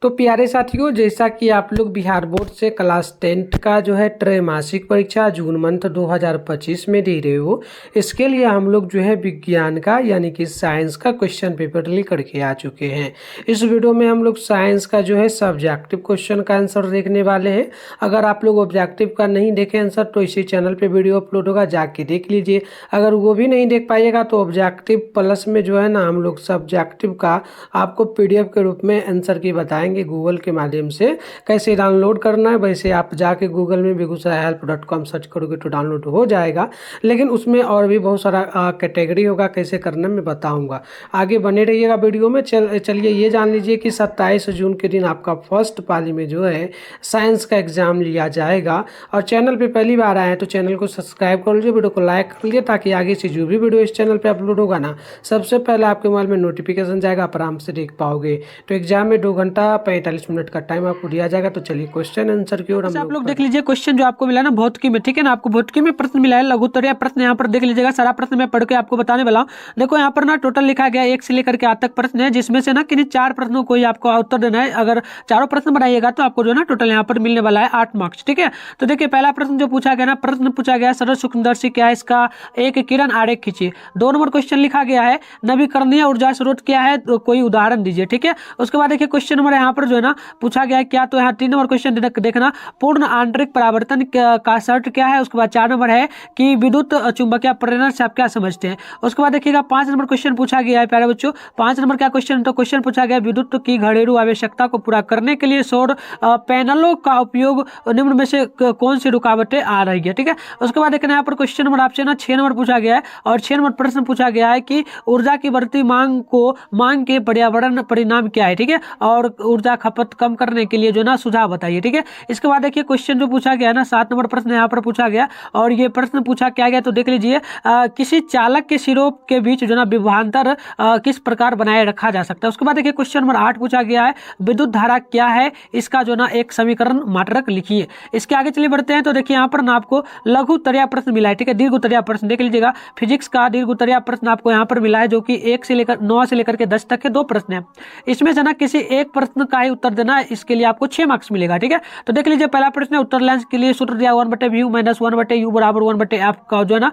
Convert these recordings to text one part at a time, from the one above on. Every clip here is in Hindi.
तो प्यारे साथियों, जैसा कि आप लोग बिहार बोर्ड से क्लास 10th का जो है त्रैमासिक परीक्षा जून मंथ 2025 में दे रहे हो, इसके लिए हम लोग जो है विज्ञान का यानी कि साइंस का क्वेश्चन पेपर लेकर के आ चुके हैं। इस वीडियो में हम लोग साइंस का जो है सब्जेक्टिव क्वेश्चन का आंसर देखने वाले हैं। अगर आप लोग ऑब्जेक्टिव का नहीं देखें आंसर तो इसी चैनल पर वीडियो अपलोड होगा, जाके देख लीजिए। अगर वो भी नहीं देख पाइएगा तो ऑब्जेक्टिव प्लस में जो है ना हम लोग सब्जेक्टिव का आपको PDF के रूप में आंसर की बताएंगे गूगल के माध्यम से कैसे डाउनलोड करना है। वैसे आप जाके गूगल में begusarahelp.com सर्च करोगे तो डाउनलोड हो जाएगा, लेकिन उसमें और भी बहुत सारा कैटेगरी होगा, कैसे करना मैं बताऊंगा। आगे बने रहिएगा वीडियो में। चलिए ये जान लीजिए कि 27 जून के दिन आपका फर्स्ट पाली में जो है साइंस का एग्जाम लिया जाएगा। और चैनल पे पहली बार आए हैं तो चैनल को सब्सक्राइब कर लीजिए, वीडियो को लाइक कर लीजिए, ताकि आगे से जो भी वीडियो इस चैनल पे अपलोड होगा ना सबसे पहले आपके मोबाइल में नोटिफिकेशन जाएगा, आप आराम से देख पाओगे। तो एग्जाम में 2 घंटा 45 मिनट का टाइम आपको दिया जाएगा। तो चलिए क्वेश्चन आंसर की ओर आप लोग देख लीजिए। क्वेश्चन जो आपको मिला ना भौतिकी में, ठीक है ना, आपको भौतिकी में प्रश्न मिला है लघुत्तरीय प्रश्न। यहाँ पर देख लीजिएगा, सारा प्रश्न मैं पढ़ के आपको बताने वाला हूँ। देखो यहाँ पर ना टोटल लिखा गया 1 से लेकर के 8 तक प्रश्न है, जिसमें से ना किन्हीं 4 प्रश्नों को ही आपको उत्तर देना है। अगर चारों प्रश्न बनाइएगा तो आपको जो है ना टोटल यहाँ पर मिलने वाला है 8 मार्क्स, ठीक है। तो देखिए पहला प्रश्न जो पूछा गया ना, प्रश्न पूछा गया सरल सूक्ष्मदर्शी क्या है, इसका एक किरण आरेख खींचिए। 2 नंबर क्वेश्चन लिखा गया है नवीकरणीय ऊर्जा स्रोत क्या है, तो कोई उदाहरण दीजिए, ठीक है। उसके बाद देखिए क्वेश्चन नंबर यहाँ पर जो है ना पूछा गया है क्या, तो यहाँ 3 नंबर क्वेश्चन देखना पूर्ण आंतरिक परावर्तन का शर्त क्या है। उसके बाद 4 नंबर है कि विद्युत चुंबकीय प्रेरण से आप क्या समझते हैं। उसके बाद देखिएगा 5 नंबर क्वेश्चन पूछा गया है प्यारे बच्चों। 5 नंबर क्या क्वेश्चन, तो क्वेश्चन पूछा गया विद्युत की घरेलू आवश्यकता को पूरा करने के लिए सौर पैनलों का उपयोग निम्न में से कौन सी रुकावटें आ रही है, ठीक है। उसके बाद देखना यहाँ पर क्वेश्चन नंबर आपसे ना 6 नंबर पूछा गया है, और 6 नंबर प्रश्न पूछा गया है कि ऊर्जा की बढ़ती मांग के पर्यावरण परिणाम क्या है, ठीक है, और ऊर्जा खपत कम करने के लिए जो ना सुझाव बताइए, ठीक है। इसके बाद देखिए क्वेश्चन जो पूछा गया है ना 7 नंबर प्रश्न यहाँ पर पूछा गया, और ये प्रश्न पूछा क्या गया, तो देख लीजिए किसी चालक के सिरों के बीच जो ना विभवांतर किस प्रकार बनाए रखा जा सकता है। उसके बाद देखिए क्वेश्चन नंबर 8 पूछा गया है विद्युत धारा क्या है, इसका जो ना एक समीकरण मात्रक लिखिए। इसके आगे चलिए बढ़ते हैं। तो देखिए यहाँ पर ना आपको लघु उत्तरीय प्रश्न मिला है, ठीक है, दीर्घ उत्तरीय प्रश्न देख लीजिएगा। फिजिक्स का दीर्घ उत्तरीय प्रश्न आपको यहाँ पर मिला है, जो कि 1 से लेकर 9 से लेकर के 10 तक के 2 प्रश्न है। इसमें से ना किसी एक प्रश्न का ही उत्तर देना है, इसके लिए आपको 6 मार्क्स मिलेगा, ठीक है। तो देख लीजिए पहला प्रश्न है उत्तर लेंस के लिए सूत्र दिया 1/v - 1/u बराबर 1/f का जो है ना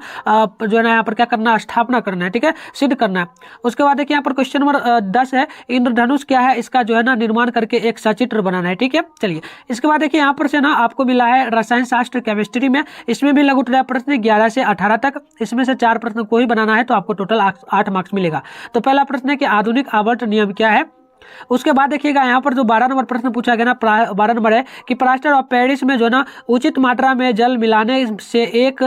यहाँ पर क्या करना है, स्थापना करना है, ठीक है, सिद्ध करना है। उसके बाद देखिए यहाँ पर क्वेश्चन नंबर 10 है इंद्रधनुष क्या है, इसका जो है ना निर्माण करके एक सचित्र बनाना है, ठीक है। चलिए इसके बाद देखिए यहाँ पर से ना आपको मिला है रसायन शास्त्र केमिस्ट्री में, इसमें भी लघु उत्तरीय प्रश्न 11 से 18 तक, इसमें से 4 प्रश्न को ही बनाना है, तो आपको टोटल 8 मार्क्स मिलेगा। तो पहला प्रश्न है कि आधुनिक आवर्त नियम क्या है। उसके बाद देखिएगा यहाँ पर जो 12 नंबर प्रश्न पूछा गया ना, 12 नंबर है कि प्लास्टर ऑफ पेरिस में जो ना उचित मात्रा में जल मिलाने से एक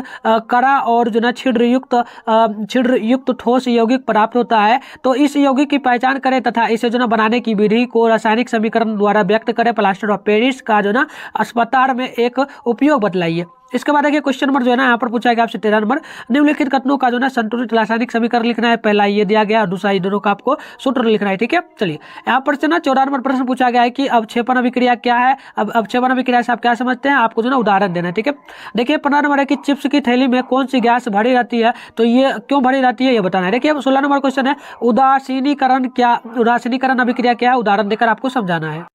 कड़ा और जो ना छिद्र युक्त ठोस यौगिक प्राप्त होता है। तो इस यौगिक की पहचान करें तथा इसे जो ना बनाने की विधि को रासायनिक समीकरण द्वारा व्यक्त करें। प्लास्टर ऑफ पेरिस का जो ना अस्पताल में एक उपयोग बतलाइए। इसके बाद देखिए क्वेश्चन नंबर जो है ना यहाँ पर पूछा गया आपसे 13 नंबर निम्नलिखित कथनों का जो ना संतुलित रासायनिक समीकरण लिखना है। पहला ये दिया गया और दूसरा ये दोनों का आपको सूत्र लिखना है, ठीक है। चलिए यहाँ पर से ना 14 नंबर प्रश्न पूछा गया है कि अवक्षेपण अभिक्रिया क्या है। अब अवक्षेपण अभिक्रिया से आप क्या समझते हैं, आपको जो ना उदाहरण देना है, ठीक है। देखिए 15 नंबर है कि चिप्स की थैली में कौन सी गैस भरी रहती है, तो ये क्यों भरी रहती है ये बताना है। देखिए 16 नंबर क्वेश्चन है उदासीनीकरण अभिक्रिया क्या है, उदाहरण देकर आपको समझाना है।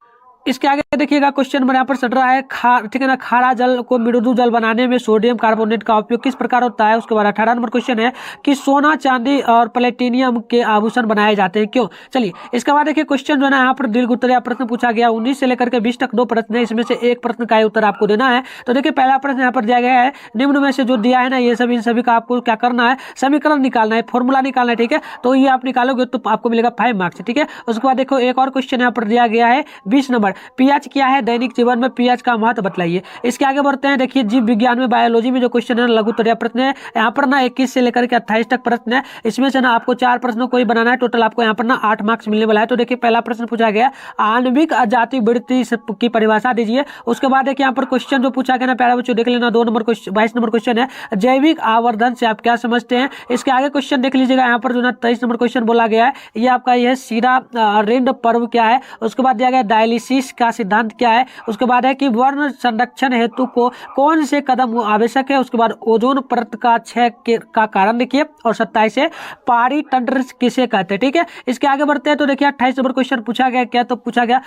इसके आगे देखिएगा क्वेश्चन नंबर यहाँ पर चल रहा है ठीक है ना, खारा जल को मृदु जल बनाने में सोडियम कार्बोनेट का उपयोग किस प्रकार होता है। उसके बाद 18 नंबर क्वेश्चन है कि सोना चांदी और प्लेटिनियम के आभूषण बनाए जाते हैं क्यों। चलिए इसके बाद देखिए क्वेश्चन जो है ना यहाँ पर दीर्घ उत्तरीय प्रश्न पूछा गया 19 से लेकर के 20 तक 2 प्रश्न है, इसमें से एक प्रश्न का उत्तर आपको देना है। तो देखिए पहला प्रश्न यहाँ पर दिया गया है निम्न में से जो दिया है ना ये सब इन सभी का आपको क्या करना है, समीकरण निकालना है, फॉर्मूला निकालना है, ठीक है। तो ये आप निकालोगे तो आपको मिलेगा 5 मार्क्स, ठीक है। उसके बाद देखो एक और क्वेश्चन यहाँ पर दिया गया है 20 नंबर पीएच क्या है, दैनिक जीवन में पीएच का महत्व बतलाइए। इसके आगे बढ़ते हैं। देखिए जीव विज्ञान में बायोलॉजी में जो क्वेश्चन है लघु उत्तरीय प्रश्न है, यहाँ पर ना 21 से लेकर के 28 तक प्रश्न है, इसमें से ना आपको 4 प्रश्नों को ही बनाना है। टोटल आपको यहाँ पर ना 8 मार्क्स मिलने वाला है। तो देखिए पहला प्रश्न पूछा गया आणविक अजाति वृत्ति की परिभाषा दीजिए। उसके बाद देखिए यहाँ पर क्वेश्चन जो पूछा गया ना प्यारे बच्चों देख लेना 2 नंबर 22 नंबर क्वेश्चन है जैविक आवर्धन से आप क्या समझते हैं। इसके आगे क्वेश्चन देख लीजिएगा यहाँ पर जो ना 23 नंबर क्वेश्चन बोला गया है, ये आपका यह सीरा रिंड पर्व क्या है। उसके बाद दिया गया डायलिसिस मार्क्स का सिद्धांत क्या है, उसके बाद है कि वर्ण संरक्षण हेतु को कौन से कदम आवश्यक है, उसके बाद ओजोन परत का क्षय का कारण देखिए, और 27 है पारी तंत्र किसे कहते हैं। ठीक है, इसके आगे बढ़ते हैं तो देखिए 28 नंबर क्वेश्चन पूछा गया, क्या तो पूछा गया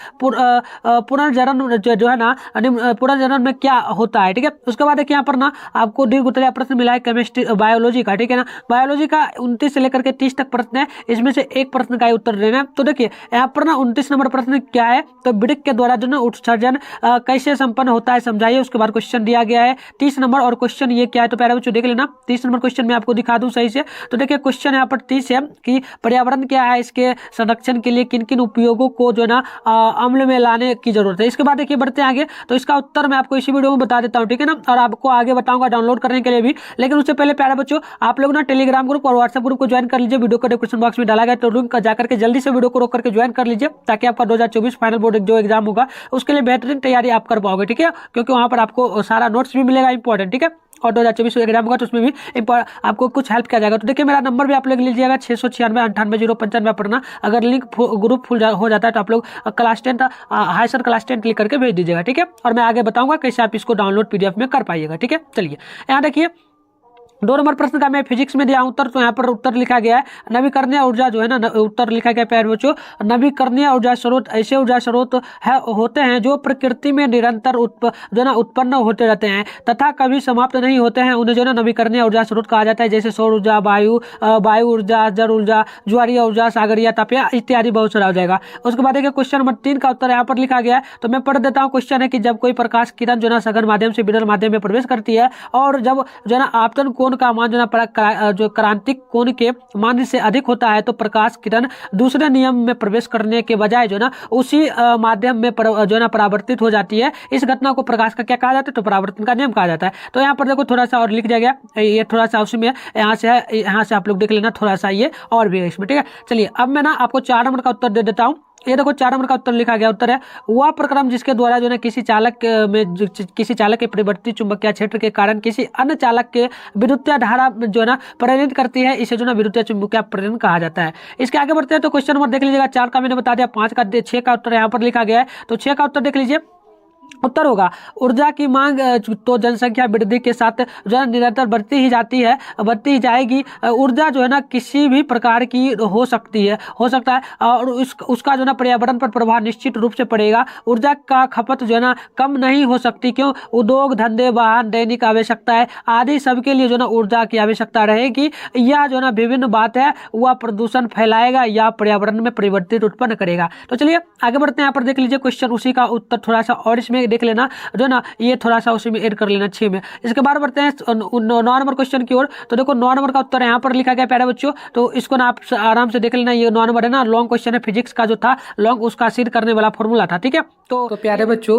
पुनर्जनन जो है ना, पुनर्जनन में क्या होता है। ठीक है, उसके बाद देखिए यहाँ पर ना आपको दीर्घ उत्तरीय प्रश्न मिला है केमिस्ट्री बायोलॉजी का। ठीक है ना, बायोलॉजी का 29 से लेकर के 30 तक प्रश्न है, इसमें से एक प्रश्न का ही उत्तर देना है। तो देखिए यहाँ पर ना 29 नंबर प्रश्न क्या है, तो वृक्क के द्वारा जो ना उत्सर्जन कैसे संपन्न होता है समझाइए, उसके बाद क्वेश्चन दिया गया है 30 नंबर। और क्वेश्चन ये क्या है, तो प्यारे बच्चों देख लेना 30 नंबर क्वेश्चन में आपको दिखा दूं सही से। तो देखिए क्वेश्चन यहाँ पर 30 है कि पर्यावरण क्या है, इसके संरक्षण के लिए किन किन उपयोगों को जो ना अमल में लाने की जरूरत है। इसके बाद देखिए बढ़ते हैं आगे, तो इसका उत्तर मैं आपको इसी वीडियो में बता देता हूँ। ठीक है ना, और आपको आगे बताऊंगा डाउनलोड करने के लिए भी, लेकिन उससे पहले प्यारे बच्चों आप लोग ना टेलीग्राम ग्रुप और व्हाट्सएप ग्रुप को ज्वाइन कर लीजिए। वीडियो को डिस्क्रिप्शन बॉक्स में डाला गया, तो लिंक जाकर के जल्दी से वीडियो को रोक करके ज्वाइन कर लीजिए, ताकि आपका 2024 फाइनल बोर्ड जो एग्जाम होगा उसके लिए बेहतरीन तैयारी आप कर पाओगे। ठीक है, क्योंकि वहां पर आपको सारा नोट्स भी मिलेगा इंपॉर्टेंट। ठीक है, और 2024 एग्जाम होगा तो उसमें भी आपको कुछ हेल्प किया जाएगा। तो देखिए मेरा नंबर भी आप लोग लीजिएगा 696 पर ना, अगर लिंक ग्रुप फुल हो जाता है तो आप लोग class 10 high sir class 10 click करके भेज दीजिएगा। ठीक है, और मैं आगे बताऊंगा कैसे आप इसको डाउनलोड पीडीएफ में कर पाइएगा। ठीक है, चलिए यहाँ देखिए 2 नंबर प्रश्न का मैं फिजिक्स में दिया उत्तर, तो यहाँ पर उत्तर लिखा गया है नवीकरणीय ऊर्जा जो है ना, उत्तर लिखा गया प्यारे बच्चों, नवीकरणीय ऊर्जा स्रोत ऐसे ऊर्जा स्रोत होते हैं जो प्रकृति में निरंतर जो ना उत्पन्न होते रहते हैं तथा कभी समाप्त नहीं होते हैं, उन्हें जो ना नवीकरणीय ऊर्जा स्रोत कहा जाता है। जैसे सौर ऊर्जा, वायु ऊर्जा, जल ऊर्जा, ज्वारीय ऊर्जा, सागरीय तापीय इत्यादि बहुत सारा हो जाएगा। उसके बाद देखिए क्वेश्चन नंबर 3 का उत्तर यहाँ पर लिखा गया है, तो मैं पढ़ देता हूँ। क्वेश्चन है कि जब कोई प्रकाश किरण जो ना सघन माध्यम से विरल माध्यम में प्रवेश करती है और जब जो ना आपतन कोण का मान जो ना जो क्रांतिक कोण के मान से अधिक होता है, तो प्रकाश किरण दूसरे नियम में प्रवेश करने के बजाय जो ना उसी माध्यम में जो ना परावर्तित हो जाती है। इस घटना को प्रकाश का क्या कहा जाता है, तो परावर्तन का नियम कहा जाता है। तो यहाँ पर देखो थोड़ा सा और लिख दिया गया, ये थोड़ा सा उसी में यहाँ से है, यहाँ से आप लोग देख लेना थोड़ा सा ये और भी है इसमें। ठीक है, चलिए अब मैं ना आपको 4 नंबर का उत्तर दे देता हूँ। ये देखो 4 नंबर का उत्तर लिखा गया, उत्तर है वह प्रक्रम जिसके द्वारा जो है किसी चालक के परिवर्तित चुंबकीय क्षेत्र के कारण किसी अन्य चालक के विद्युतीय धारा जो है ना प्रेरित करती है, इसे जो ना विद्युतीय चुंबकीय प्रेरण कहा जाता है। इसके आगे बढ़ते हैं तो क्वेश्चन नंबर देख लीजिएगा, 4 का मैंने बता दिया, 5 का 6 का उत्तर यहाँ पर लिखा गया है। तो 6 का उत्तर देख लीजिए, उत्तर होगा ऊर्जा की मांग तो जनसंख्या वृद्धि के साथ जो है निरंतर बढ़ती ही जाती है, बढ़ती ही जाएगी। ऊर्जा जो है ना किसी भी प्रकार की हो सकता है और उसका जो ना पर्यावरण पर प्रभाव निश्चित रूप से पड़ेगा। ऊर्जा का खपत जो है ना कम नहीं हो सकती, क्यों, उद्योग धंधे, वाहन, दैनिक आवश्यकताएं आदि सबके लिए जो ना ऊर्जा की आवश्यकता रहेगी। यह जो ना विभिन्न बात है, वह प्रदूषण फैलाएगा या पर्यावरण में परिवर्तित उत्पन्न करेगा। तो चलिए आगे बढ़ते हैं, यहाँ पर देख लीजिए क्वेश्चन उसी का उत्तर थोड़ा सा और इसमें देख लेना जो ना ये थोड़ा सा उसी में ऐड कर लेना 6 में। इसके बाद बढ़ते हैं 9 नंबर क्वेश्चन की ओर। तो देखो 9 नंबर का उत्तर यहाँ पर लिखा गया प्यारे बच्चों, तो इसको ना आप आराम से देख लेना। ये 9 नंबर है ना, लॉन्ग क्वेश्चन है, फिजिक्स का जो था लॉन्ग उसका सिद्ध करने वाला फॉर्मूला था। ठीक है, तो प्यारे बच्चों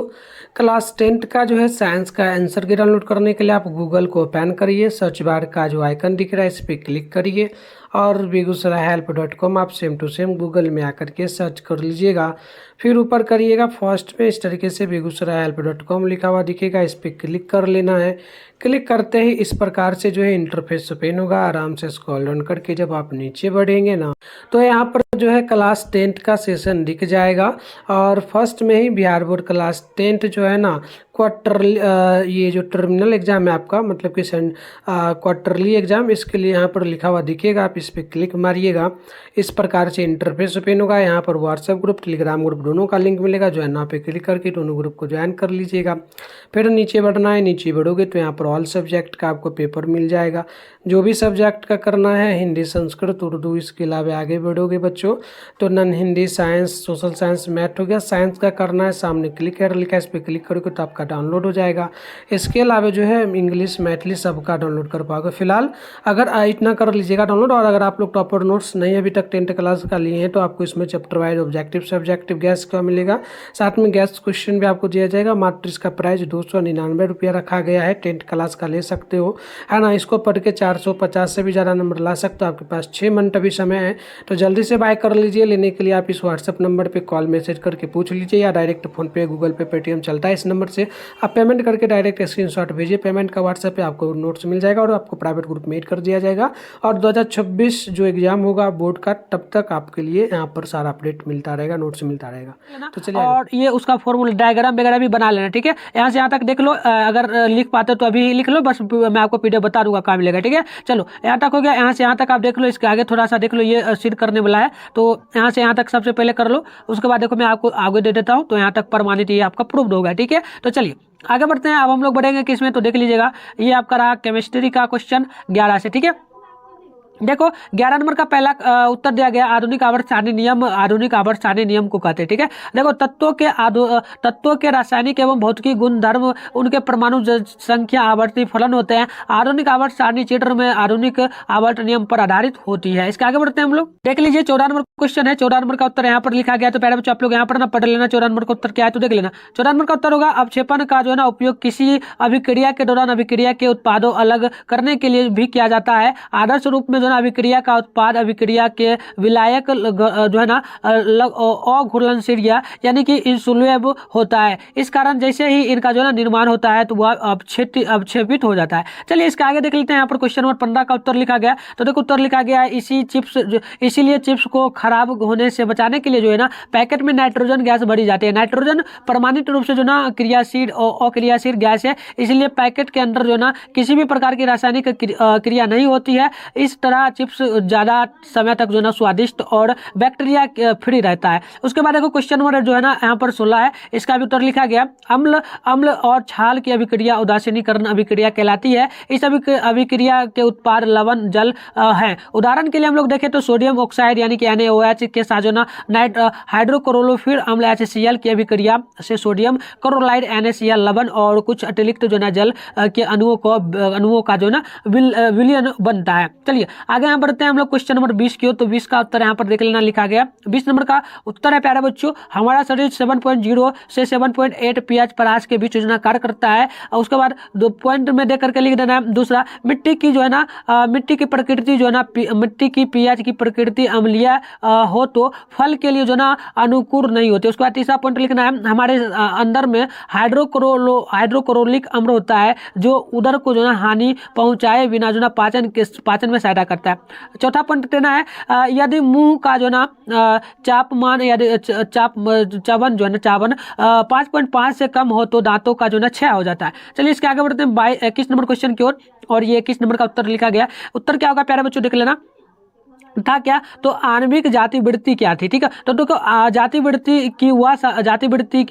क्लास 10 का जो है साइंस का आंसर की डाउनलोड करने के लिए आप गूगल को ओपन करिए, सर्च बार का जो आइकन दिख रहा है इस पर क्लिक करिए और बेगूसरायhelp.com आप सेम टू सेम गूगल में आकर के सर्च कर लीजिएगा। फिर ऊपर करिएगा फर्स्ट पे इस तरीके से बेगूसरायhelp.com लिखा हुआ दिखेगा, इस पर क्लिक कर लेना है। क्लिक करते ही इस प्रकार से जो है इंटरफेस ओपन होगा। आराम से स्क्रॉल डाउन करके जब आप नीचे बढ़ेंगे ना, तो यहाँ पर जो है क्लास 10 का सेशन दिख जाएगा और फर्स्ट में ही बिहार बोर्ड क्लास 10 जो है ना क्वार्टरली, ये जो टर्मिनल एग्जाम है आपका, मतलब कि क्वार्टरली एग्जाम, इसके लिए यहाँ पर लिखा हुआ दिखेगा, आप इस पर क्लिक मारिएगा। इस प्रकार से इंटरफेस ओपन होगा। यहाँ पर व्हाट्सएप ग्रुप, टेलीग्राम ग्रुप दोनों का लिंक मिलेगा, ज्वाइन पे क्लिक करके दोनों ग्रुप को ज्वाइन कर लीजिएगा। फिर नीचे बढ़ना है, नीचे बढ़ोगे तो यहाँ पर ऑल सब्जेक्ट का आपको पेपर मिल जाएगा। जो भी सब्जेक्ट का करना है, हिंदी, संस्कृत, उर्दू, इसके अलावा आगे बढ़ोगे बच्चों तो non Hindi, science, social science, math हो गया। साइंस का करना है, सामने क्लिक कर लिखा है, इस पर क्लिक करोगे तो आपका डाउनलोड हो जाएगा। इसके अलावा जो है इंग्लिश, मैथिली सबका डाउनलोड कर पाओगे। फिलहाल अगर इतना कर लीजिएगा डाउनलोड, और अगर आप लोग टॉपर नोट्स नहीं अभी तक 10th क्लास का लिए हैं तो आपको इसमें chapter wise objective subjective gas का मिलेगा, साथ में गैस क्वेश्चन भी आपको दिया जाएगा। मात्र इसका प्राइस 299 रुपया रखा गया है 10th क्लास क्लास का ले सकते हो, है ना। इसको पढ़ के 450 से भी ज़्यादा नंबर ला सकते हो। आपके पास 6 मिनट अभी समय है, तो जल्दी से बाय कर लीजिए। लेने के लिए आप इस व्हाट्सअप नंबर पे कॉल मैसेज करके पूछ लीजिए, या डायरेक्ट फ़ोनपे, गूगल पे, पेटीएम चलता है इस नंबर से। आप पेमेंट करके डायरेक्ट स्क्रीनशॉट भेजिए पेमेंट का, व्हाट्सएप पे आपको नोट्स मिल जाएगा और आपको प्राइवेट ग्रुप में ऐड कर दिया जाएगा। और 2026 जो एग्जाम होगा बोर्ड का, तब तक आपके लिए यहाँ पर सारा अपडेट मिलता रहेगा, नोट्स मिलता रहेगा। तो चलिए, और ये उसका फॉर्मूला डायग्राम वगैरह भी बना लेना, ठीक है। यहाँ से यहाँ तक देख लो, अगर लिख पाते तो अभी लिख लो, बस मैं आपको पीडीएफ बता दूंगा, काम मिलेगा, ठीक है। चलो यहाँ तक हो गया, यहाँ से यहाँ तक आप देख लो, इसके आगे थोड़ा सा देख लो, ये सिद्ध करने वाला है, तो यहाँ से यहाँ तक सबसे पहले कर लो। उसके बाद देखो मैं आपको आगे दे देता हूँ, तो यहाँ तक प्रमाणित ये आपका प्रूव्ड होगा, ठीक है। तो चलिए आगे बढ़ते हैं। अब हम लोग बढ़ेंगे किसमें, तो देख लीजिएगा, ये आपका रहा केमिस्ट्री का क्वेश्चन 11 से, ठीक है। देखो 11 नंबर का पहला उत्तर दिया गया, आधुनिक आवर्त सारणी नियम, आधुनिक आवर्त सारणी नियम को कहते हैं, ठीक है। देखो तत्वों के रासायनिक एवं भौतिकी गुण धर्म, उनके परमाणु संख्या, आवर्ती फलन होते हैं। आधुनिक आवर्त सारणी चित्र में आधुनिक आवर्त नियम पर आधारित होती है। इसके आगे बढ़ते हैं हम लोग, देख लीजिए 14 नंबर क्वेश्चन है। 14 नंबर का उत्तर यहाँ पर लिखा गया, तो पहले बच्चों आप लोग यहाँ पर ना पढ़ लेना 14 नंबर का उत्तर क्या है, तो देख लेना। 14 नंबर का उत्तर होगा, अवक्षेपण का जो है ना उपयोग किसी अभिक्रिया के दौरान अभिक्रिया के उत्पादों अलग करने के लिए भी किया जाता है। आदर्श रूप में जो है ना अभिक्रिया का उत्पाद अभिक्रिया के विलायक जो है ना अघुलनशील यानी कि इंसुलेबल होता है। इस कारण जैसे ही इनका जो है ना निर्माण होता है तो वह अवक्षेपित हो जाता है। चलिए इसके आगे देख लेते हैं। यहाँ पर क्वेश्चन नंबर 15 का उत्तर लिखा गया, तो देखो उत्तर लिखा गया है, इसीलिए चिप्स को खराब होने से बचाने के लिए जो है ना पैकेट में नाइट्रोजन गैस भरी जाती है। नाइट्रोजन प्रमाणित रूप से जो ना क्रियाशील और अक्रियाशील गैस है, इसलिए पैकेट के अंदर जो है ना किसी भी प्रकार की रासायनिक क्रिया नहीं होती है। इस तरह चिप्स ज्यादा समय तक जो है ना स्वादिष्ट और बैक्टीरिया फ्री रहता है। उसके बाद देखो क्वेश्चन नंबर जो है ना यहाँ पर 16 है, इसका भी उत्तर लिखा गया, अम्ल और छाल की अभिक्रिया उदासीनीकरण अभिक्रिया कहलाती है। इस अभिक्रिया के उत्पाद लवण जल है। उदाहरण के लिए हम लोग देखें तो सोडियम ऑक्साइड यानी कि NaOH के साथ जो ना हाइड्रोक्लोरोफिल अम्ल HCl की अभिक्रिया से सोडियम क्लोराइड NaCl लवण और कुछ अतिरिक्त जो ना जल के अणुओं का जो ना विलयन बनता है। चलिए आगे यहाँ बढ़ते हैं हम लोग क्वेश्चन नंबर 20 की ओर, तो 20 का उत्तर यहाँ पर देख लेना लिखा गया। 20 नंबर का उत्तर है प्यारे बच्चों, हमारा शरीर 7.0 से 7.8 pH परास के बीच योजना कार्य करता है। और उसके बाद 2 पॉइंट में देख करके लिख देना है। दूसरा, मिट्टी की जो है ना मिट्टी की प्रकृति जो है ना मिट्टी की pH की प्रकृति अम्लीय हो तो फल के लिए जो ना अनुकूल नहीं होती। उसके बाद तीसरा पॉइंट लिखना है, हमारे अंदर में हाइड्रोक्लोरिक अम्ल होता है जो उदर को जो ना हानि पहुंचाए बिना जो ना पाचन में सहायता करता है। चौथा पॉइंट देना है, यदि मुंह का जो ना चापमान यदि चावन जो है ना चावन 5.5 से कम हो तो दांतों का जो ना क्षय हो जाता है। चलिए इसके आगे बढ़ते हैं 21 नंबर क्वेश्चन की ओर, और ये 21 नंबर का उत्तर लिखा गया। उत्तर क्या होगा प्यारे बच्चों देख लेना, था क्या, तो आणविक जाति वृत्ति क्या थी, ठीक है। तो देखो जाति वृत्ति की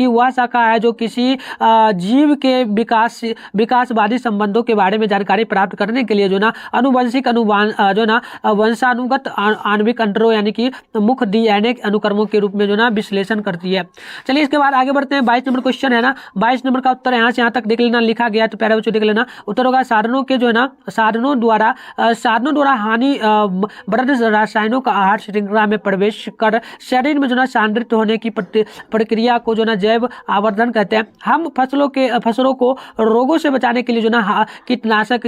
वह शाखा है जो किसी जीव के विकासवादी संबंधों के बारे में जानकारी प्राप्त करने के लिए जो ना अनुवंशिक जो ना वंशानुगत आणविक अंतरों यानी कि मुख्य DNA अनुक्रमों के रूप में जो ना विश्लेषण करती है। चलिए इसके बाद आगे बढ़ते हैं। 22 नंबर क्वेश्चन है ना, 22 नंबर का उत्तर यहाँ से यहाँ तक देख लेना लिखा गया, तो पहले बच्चों देख लेना। उत्तर होगा, साधनों के जो है ना साधनों द्वारा हानि बर्द रसायनों का आहार श्रृंखला में प्रवेश कर शरीर में जो ना सांद्रित होने की प्रक्रिया को जो ना जैव आवर्धन कहते हैं। हम फसलों को रोगों से बचाने के लिए जो ना कीटनाशक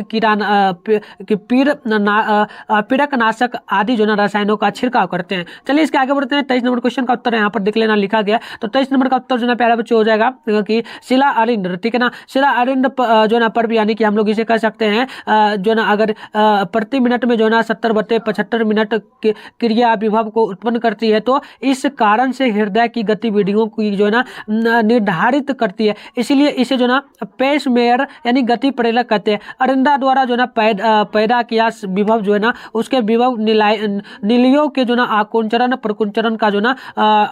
पीड़कनाशक आदि जो ना रसायनों का छिड़काव करते हैं। चलिए इसके आगे बढ़ते हैं। 23 नंबर क्वेश्चन का उत्तर यहाँ पर देख लेना लिखा गया, तो 23 नंबर का उत्तर जो ना प्यारे बच्चे हो जाएगा कि शिला अरिंद, ठीक है ना। शिला अरिंद जो ना पर्व यानी कि हम लोग इसे कह सकते हैं जो ना अगर प्रति मिनट में जो ना 70/75 मिनट क्रिया विभव को उत्पन्न करती है, तो इस कारण से हृदय की गतिविधियों की जो है ना निर्धारित करती है। इसीलिए इसे जो ना पेस मेयर यानी गति प्रेरक कहते हैं। अरिंदा द्वारा जो ना पैदा किया विभव जो है ना उसके विभव निलयों के जो ना आकुंचरण प्रकुंचरण का जो ना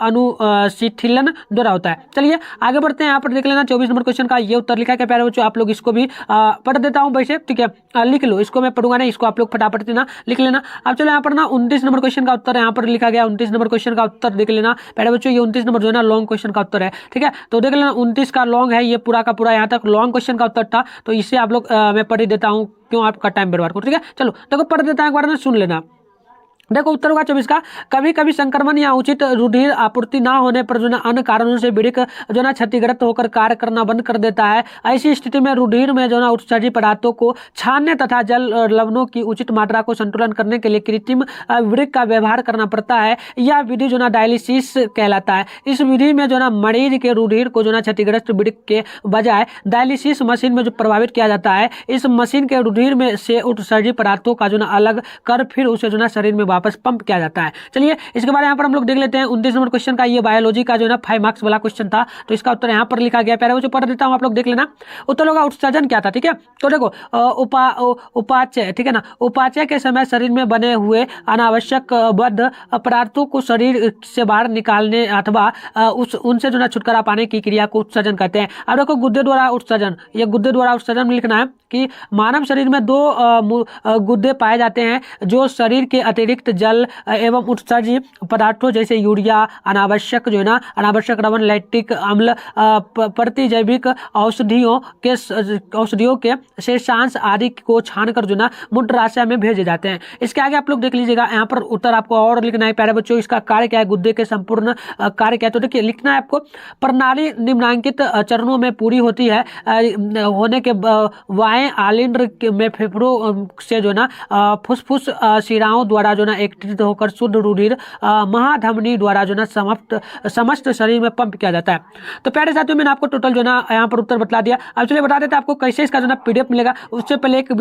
अनुशीथिलन द्वारा होता है। चलिए आगे बढ़ते हैं। यहाँ पर देख लेना 24 नंबर क्वेश्चन का ये उत्तर लिखा है प्यारे बच्चों, आप लोग इसको भी पढ़ देता हूँ वैसे, ठीक है, लिख लो, इसको मैं पढ़ूंगा नहीं, इसको आप लोग फटाफट से ना लिख लेना। अब चलो यहाँ पर ना 29 नंबर क्वेश्चन का उत्तर यहाँ पर लिखा गया। 29 नंबर क्वेश्चन का उत्तर देख लेना पहले बच्चों, ये 29 नंबर जो है ना लॉन्ग क्वेश्चन का उत्तर है, ठीक है। तो देख लेना 29 का लॉन्ग है, ये पूरा का पूरा यहाँ तक लॉन्ग क्वेश्चन का उत्तर था, तो इसे आप लोग मैं पढ़ ही देता हूँ, क्यों आपका टाइम बर्बाद करो, ठीक है। चलो देखो पढ़ देता है, एक बार ना सुन लेना। देखो उत्तर होगा 24 का। कभी कभी संक्रमण या उचित रुधिर आपूर्ति ना होने पर जो ना अन्य कारणों से वृक्क जो ना क्षतिग्रस्त होकर कार्य करना बंद कर देता है। ऐसी स्थिति में रुधिर में जो ना उत्सर्जी पदार्थों को छानने तथा जल लवणों की उचित मात्रा को संतुलन करने के लिए कृत्रिम वृक्क का व्यवहार करना पड़ता है। यह विधि जो ना डायलिसिस कहलाता है। इस विधि में जो ना मरीज के रुधिर को जो ना क्षतिग्रस्त वृक्क के बजाय डायलिसिस मशीन में जो प्रभावित किया जाता है। इस मशीन के रुधिर में से उत्सर्जी पदार्थों का जो ना अलग कर फिर उसे जो ना शरीर में वापस पंप किया जाता है। चलिए इसके बारे में यहाँ पर हम लोग देख लेते हैं। 29 नंबर क्वेश्चन का ये बायोलॉजी का जो ना 5 मार्क्स वाला क्वेश्चन था, तो इसका उत्तर यहाँ पर लिखा गया। प्यारे बच्चों पढ़ देता हूँ, आप लोग देख लेना। उत्तर होगा उत्सर्जन क्या था, ठीक है। तो देखो उपाचय, ठीक है ना। उपाचय के समय शरीर में बने हुए अनावश्यक बद्ध पदार्थों को शरीर से बाहर निकालने अथवा उनसे जो ना छुटकारा पाने की क्रिया को उत्सर्जन कहते हैं। अब देखो गुद्दे द्वारा उत्सर्जन, ये गुद्दे द्वारा उत्सर्जन में लिखना है कि मानव शरीर में 2 गुद्दे पाए जाते हैं जो शरीर के अतिरिक्त जल एवं उत्सर्जी पदार्थों जैसे यूरिया, अनावश्यक जो है ना अनावश्यक लवण, लैक्टिक अम्ल, प्रतिजैविक औषधियों के शेषांश आदि को छानकर जो ना मूत्राशय में भेजे जाते हैं। इसके आगे आप लोग देख लीजिएगा, यहाँ पर उत्तर आपको और लिखना है प्यारे बच्चों। इसका कार्य क्या है, गुद्दे के संपूर्ण कार्य क्या है, तो देखिए लिखना है आपको। प्रणाली निम्नांकित चरणों में पूरी होती है होने के वाएं आलिंद्र में फेफड़ों से जो ना फुसफुस शिराओं द्वारा जो ना एकत्रित होकर शुद्ध रुधिर महाधमनी द्वारा जो ना समस्त शरीर में पंप किया जाता है। तो प्यारे साथियों मैंने आपको टोटल जो ना यहाँ पर उत्तर बता दिया। अब चलिए बता देते हैं आपको कैसे इसका जो ना PDF मिलेगा। उससे पहले एक